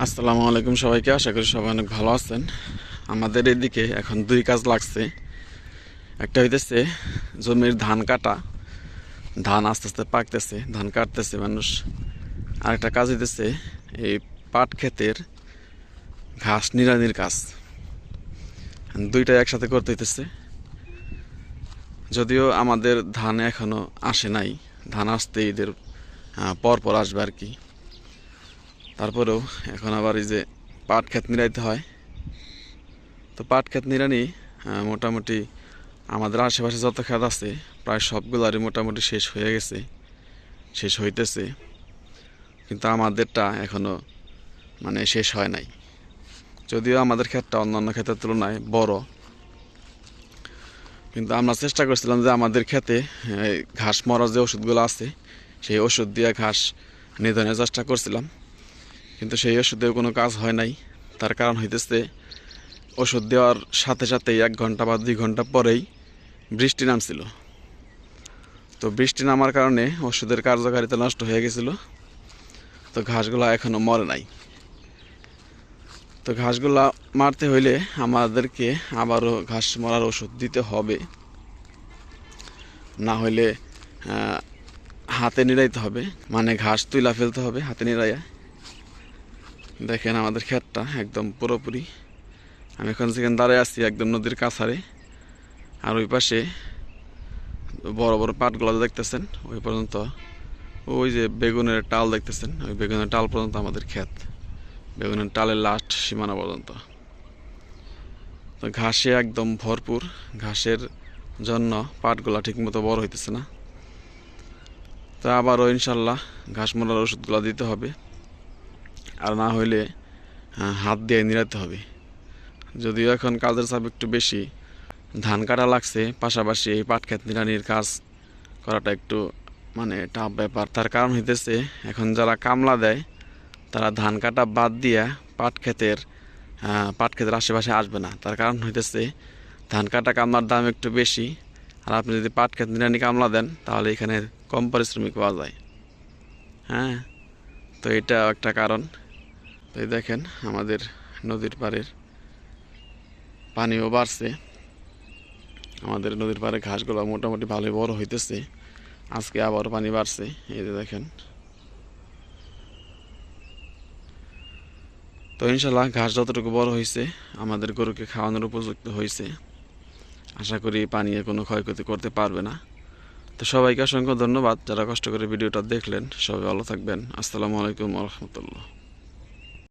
আসসালামু আলাইকুম সবাইকে। আশা করি সবাই অনেক ভালো আছেন। আমাদের এদিকে এখন দুই কাজ লাগছে। একটা হইতেছে জমির ধান কাটা, ধান আস্তে আস্তে পাকতেছে, ধান কাটতেছে মানুষ। আরেকটা কাজ হইতেছে এই পাট ক্ষেতের ঘাস নিড়ানির কাজ। দুইটা একসাথে করতে হইতেছে। যদিও আমাদের ধান এখনো আসে নাই, ধান আসতে ঈদের পর পর আসবে আর কি। তারপরেও এখন আবার এই যে পাট ক্ষেত নিড়াইতে হয়। তো পাট ক্ষেত নিড়ানি মোটামুটি আমাদের আশেপাশে যত ক্ষেত আছে প্রায় সবগুলারই মোটামুটি শেষ হয়ে গেছে, শেষ হইতেছে। কিন্তু আমাদেরটা এখনো শেষ হয় নাই। যদিও আমাদের ক্ষেতটা অন্যান্য ক্ষেতের তুলনায় বড়, কিন্তু আমরা চেষ্টা করছিলাম যে আমাদের ক্ষেতে ঘাস মরার যে ওষুধগুলো আছে সেই ওষুধ দিয়ে ঘাস নিধনের চেষ্টা করছিলাম, কিন্তু সেই ওষুধেও কোনো কাজ হয় নাই। তার কারণ হইতেছে ওষুধ দেওয়ার সাথে সাথেই 1 ঘন্টা বা 2 ঘন্টা পরেই বৃষ্টি নামছিল। তো বৃষ্টি নামার কারণে ওষুধের কার্যকারিতা নষ্ট হয়ে গেছিল। তো ঘাসগুলা এখনো মরে নাই। তো ঘাসগুলা মারতে হইলে আমাদেরকে আবারও ঘাস মরার ওষুধ দিতে হবে, না হইলে হাতে নিড়াইতে হবে, ঘাস তুইলা ফেলতে হবে হাতে নিড়াইয়া। দেখেন আমাদের ক্ষেতটা একদম পুরোপুরি। আমি এখন যেখানে দাঁড়িয়ে আছি একদম নদীর কাছারে। আর ওই পাশে বড় বড় পাটগুলো দেখতেছেন ওই পর্যন্ত, ওই যে বেগুনের টাল দেখতেছেন, ওই বেগুনের টাল পর্যন্ত আমাদের ক্ষেত, বেগুনের টালের লাস্ট সীমানা পর্যন্ত। তো ঘাসে একদম ভরপুর। ঘাসের জন্য পাটগুলা ঠিকমতো বড় হইতেছে না। তো আবারও ইনশাল্লাহ ঘাস মরার ওষুধগুলো দিতে হবে, আর না হইলে হাত দিয়ে নিড়াতে হবে। যদিও এখন কাজের চাপ একটু বেশি, ধান কাটা লাগছে, পাশাপাশি এই পাট ক্ষেত নিড়ানির কাজ করাটা একটু টাফ ব্যাপার। তার কারণ হইতেছে এখন যারা কামলা দেয় তারা ধান কাটা বাদ দিয়া পাট ক্ষেতের আশেপাশে আসবে না। তার কারণ হইতেছে ধান কাটা কামলার দাম একটু বেশি, আর আপনি যদি পাট ক্ষেত নিড়ানি কামলা দেন তাহলে এখানে কম পারিশ্রমিক পাওয়া যায়। হ্যাঁ, তো এটা একটা কারণ। তো এই দেখেন আমাদের নদীর পাড়ের পানিও বাড়ছে। আমাদের নদীর পাড়ে ঘাসগুলো মোটামুটি ভালোই বড় হইতেছে। আজকে আবার পানি বাড়ছে, এই যে দেখেন। তো ইনশাল্লাহ ঘাস যতটুকু বড় হয়েছে আমাদের গরুকে খাওয়ানোর উপযুক্ত হয়েছে। আশা করি পানি কোনো ক্ষয়ক্ষতি করতে পারবে না। তো সবাইকে অসংখ্য ধন্যবাদ যারা কষ্ট করে ভিডিওটা দেখলেন। সবাই ভালো থাকবেন। আসসালামু আলাইকুম ওয়া রাহমাতুল্লাহ।